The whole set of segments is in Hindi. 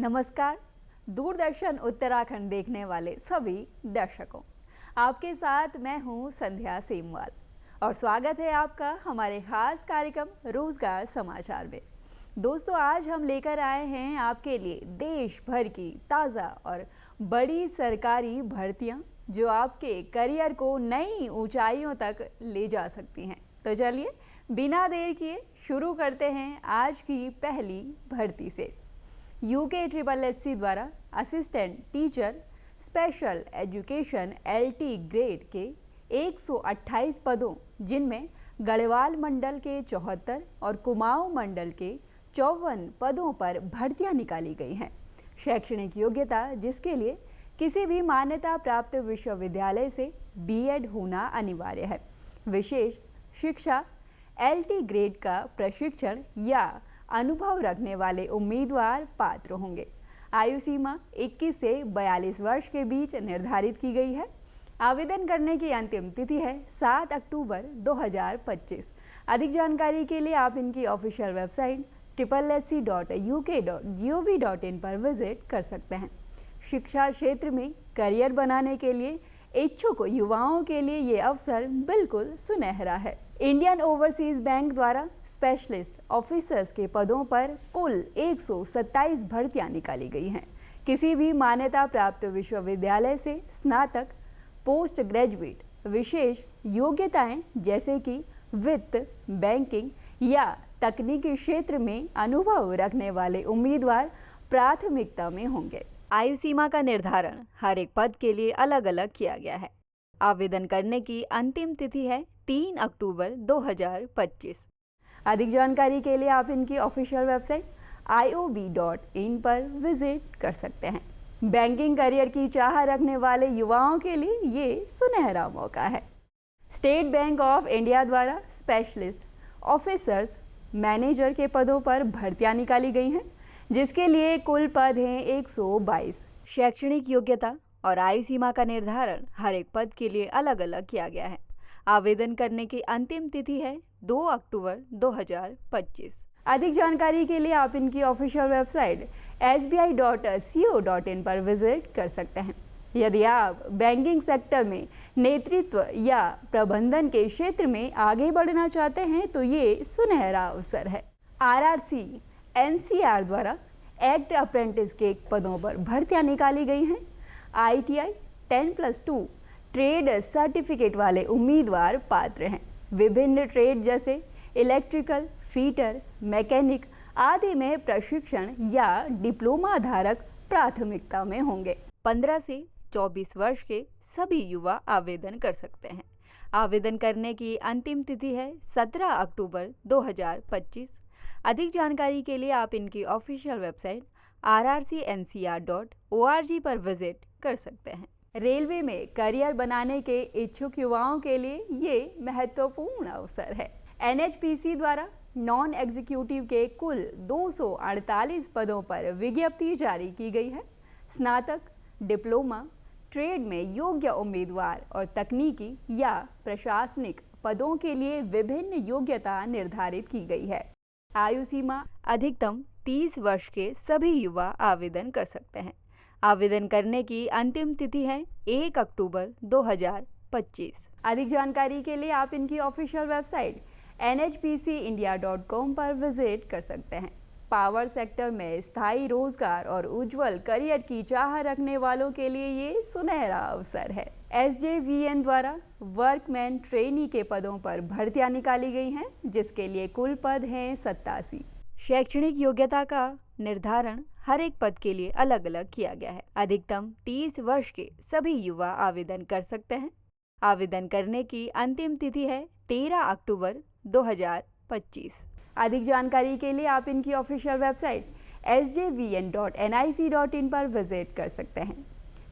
नमस्कार। दूरदर्शन उत्तराखंड देखने वाले सभी दर्शकों, आपके साथ मैं हूं संध्या सेमवाल और स्वागत है आपका हमारे खास कार्यक्रम रोजगार समाचार में। दोस्तों, आज हम लेकर आए हैं आपके लिए देश भर की ताज़ा और बड़ी सरकारी भर्तियां जो आपके करियर को नई ऊंचाइयों तक ले जा सकती हैं। तो चलिए बिना देर किए शुरू करते हैं आज की पहली भर्ती से। UKSSC द्वारा assistant teacher special education LT grade के 128 पदों, जिनमें गढ़वाल मंडल के 74 और कुमाऊं मंडल के 54 पदों पर भर्तियां निकाली गई हैं। शैक्षणिक योग्यता, जिसके लिए किसी भी मान्यता प्राप्त विश्वविद्यालय से B.Ed होना अनिवार्य है। विशेष शिक्षा LT ग्रेड का प्रशिक्षण या अनुभव रखने वाले उम्मीदवार पात्र होंगे। आयु सीमा 21 से 42 वर्ष के बीच निर्धारित की गई है। आवेदन करने की अंतिम तिथि है 7 अक्टूबर 2025। अधिक जानकारी के लिए आप इनकी ऑफिशियल वेबसाइट sssc.uk.gov.in पर विजिट कर सकते हैं। शिक्षा क्षेत्र में करियर बनाने के लिए इच्छुक युवाओं के लिए ये अवसर बिल्कुल सुनहरा है। इंडियन ओवरसीज बैंक द्वारा स्पेशलिस्ट ऑफिसर्स के पदों पर कुल 127 भर्तियां निकाली गई हैं। किसी भी मान्यता प्राप्त विश्वविद्यालय से स्नातक, पोस्ट ग्रेजुएट, विशेष योग्यताएं जैसे कि वित्त, बैंकिंग या तकनीकी क्षेत्र में अनुभव रखने वाले उम्मीदवार प्राथमिकता में होंगे। आयु सीमा का निर्धारण हर एक पद के लिए अलग अलग किया गया है। आवेदन करने की अंतिम तिथि है 3 अक्टूबर 2025। अधिक जानकारी के लिए आप इनकी ऑफिशियल वेबसाइट iob.in पर विजिट कर सकते हैं। बैंकिंग करियर की चाह रखने वाले युवाओं के लिए ये सुनहरा मौका है। स्टेट बैंक ऑफ इंडिया द्वारा स्पेशलिस्ट ऑफिसर्स मैनेजर के पदों पर भर्तियां निकाली गई हैं, जिसके लिए कुल पद हैं 122। शैक्षणिक योग्यता और आयु सीमा का निर्धारण हर एक पद के लिए अलग अलग किया गया है। आवेदन करने की अंतिम तिथि है 2 अक्टूबर 2025। अधिक जानकारी के लिए आप इनकी ऑफिशियल वेबसाइट sbi.co.in पर विजिट कर सकते हैं। यदि आप बैंकिंग सेक्टर में नेतृत्व या प्रबंधन के क्षेत्र में आगे बढ़ना चाहते हैं तो ये सुनहरा अवसर है। RRC NCR द्वारा एक्ट अप्रेंटिस के पदों पर भर्तियां निकाली गई हैं। ITI 10+2 ट्रेड सर्टिफिकेट वाले उम्मीदवार पात्र हैं। विभिन्न ट्रेड जैसे इलेक्ट्रिकल, फीटर, मैकेनिक आदि में प्रशिक्षण या डिप्लोमा धारक प्राथमिकता में होंगे। 15 से 24 वर्ष के सभी युवा आवेदन कर सकते हैं। आवेदन करने की अंतिम तिथि है 17 अक्टूबर 2025। अधिक जानकारी के लिए आप इनकी ऑफिशियल वेबसाइट rrcncr.org पर विजिट कर सकते हैं। रेलवे में करियर बनाने के इच्छुक युवाओं के लिए ये महत्वपूर्ण अवसर है। NHPC द्वारा नॉन एग्जीक्यूटिव के कुल 248 पदों पर विज्ञप्ति जारी की गई है। स्नातक, डिप्लोमा, ट्रेड में योग्य उम्मीदवार और तकनीकी या प्रशासनिक पदों के लिए विभिन्न योग्यता निर्धारित की गई है। आयु सीमा अधिकतम 30 वर्ष के सभी युवा आवेदन कर सकते हैं। आवेदन करने की अंतिम तिथि है 1 अक्टूबर 2025। अधिक जानकारी के लिए आप इनकी ऑफिशियल वेबसाइट nhpcindia.com पर विजिट कर सकते हैं। पावर सेक्टर में स्थायी रोजगार और उज्जवल करियर की चाह रखने वालों के लिए ये सुनहरा अवसर है। SJVN द्वारा वर्कमैन ट्रेनी के पदों पर भर्तियां निकाली गई हैं, जिसके लिए कुल पद हैं 87। शैक्षणिक योग्यता का निर्धारण हर एक पद के लिए अलग अलग किया गया है। अधिकतम 30 वर्ष के सभी युवा आवेदन कर सकते हैं। आवेदन करने की अंतिम तिथि है 13 अक्टूबर 2025। अधिक जानकारी के लिए आप इनकी ऑफिशियल वेबसाइट sjvn.nic.in पर विजिट कर सकते हैं।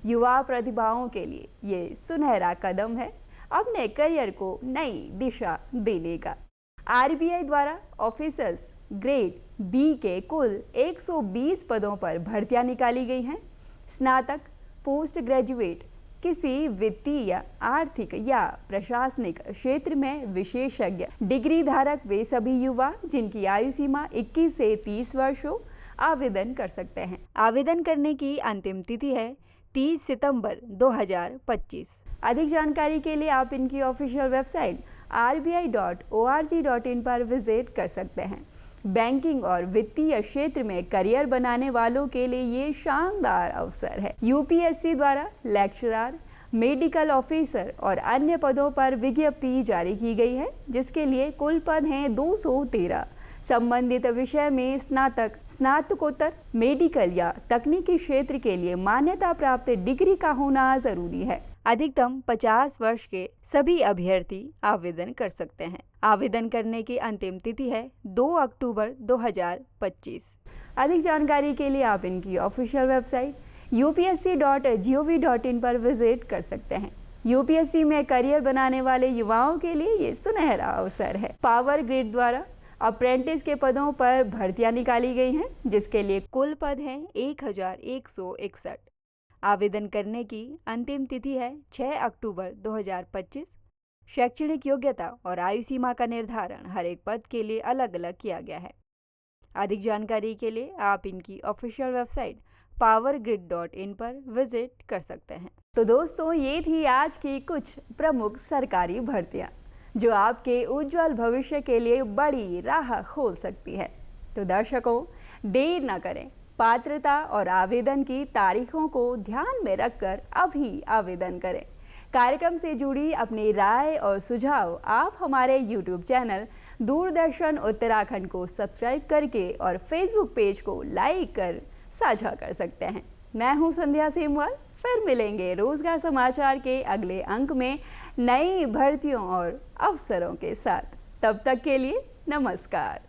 युवा प्रतिभाओं के लिए ये सुनहरा कदम है अपने करियर को नई दिशा देने का। RBI द्वारा ऑफिसर्स ग्रेड B के कुल 120 पदों पर भर्तियां निकाली गई हैं। स्नातक, पोस्ट ग्रेजुएट, किसी वित्तीय, आर्थिक या प्रशासनिक क्षेत्र में विशेषज्ञ डिग्री धारक वे सभी युवा जिनकी आयु सीमा 21 से 30 वर्ष हो, आवेदन कर सकते हैं। आवेदन करने की अंतिम तिथि है 30 सितंबर 2025। अधिक जानकारी के लिए आप इनकी ऑफिशियल वेबसाइट rbi.org.in पर विजिट कर सकते हैं। बैंकिंग और वित्तीय क्षेत्र में करियर बनाने वालों के लिए ये शानदार अवसर है। यूपीएससी द्वारा लेक्चरर, मेडिकल ऑफिसर और अन्य पदों पर विज्ञप्ति जारी की गई है, जिसके लिए कुल पद हैं 213। संबंधित विषय में स्नातक, स्नातकोत्तर, मेडिकल या तकनीकी क्षेत्र के लिए मान्यता प्राप्त डिग्री का होना जरूरी है। अधिकतम 50 वर्ष के सभी अभ्यर्थी आवेदन कर सकते हैं। आवेदन करने की अंतिम तिथि है 2 अक्टूबर 2025। अधिक जानकारी के लिए आप इनकी ऑफिशियल वेबसाइट upsc.gov.in पर विजिट कर सकते हैं। यूपीएससी में करियर बनाने वाले युवाओं के लिए ये सुनहरा अवसर है। पावर ग्रिड द्वारा अप्रेंटिस के पदों पर भर्तियां निकाली गई हैं, जिसके लिए कुल पद हैं 1161। आवेदन करने की अंतिम तिथि है 6 अक्टूबर 2025। शैक्षणिक योग्यता और आयु सीमा का निर्धारण हर एक पद के लिए अलग अलग किया गया है। अधिक जानकारी के लिए आप इनकी ऑफिशियल वेबसाइट powergrid.in पर विजिट कर सकते हैं। तो दोस्तों, ये थी आज की कुछ प्रमुख सरकारी भर्तियां जो आपके उज्जवल भविष्य के लिए बड़ी राह खोल सकती है। तो दर्शकों, देर न करें, पात्रता और आवेदन की तारीखों को ध्यान में रखकर अभी आवेदन करें। कार्यक्रम से जुड़ी अपनी राय और सुझाव आप हमारे YouTube चैनल दूरदर्शन उत्तराखंड को सब्सक्राइब करके और Facebook पेज को लाइक कर साझा कर सकते हैं। मैं हूं संध्या सेमवाल। फिर मिलेंगे रोजगार समाचार के अगले अंक में नई भर्तियों और अवसरों के साथ। तब तक के लिए नमस्कार।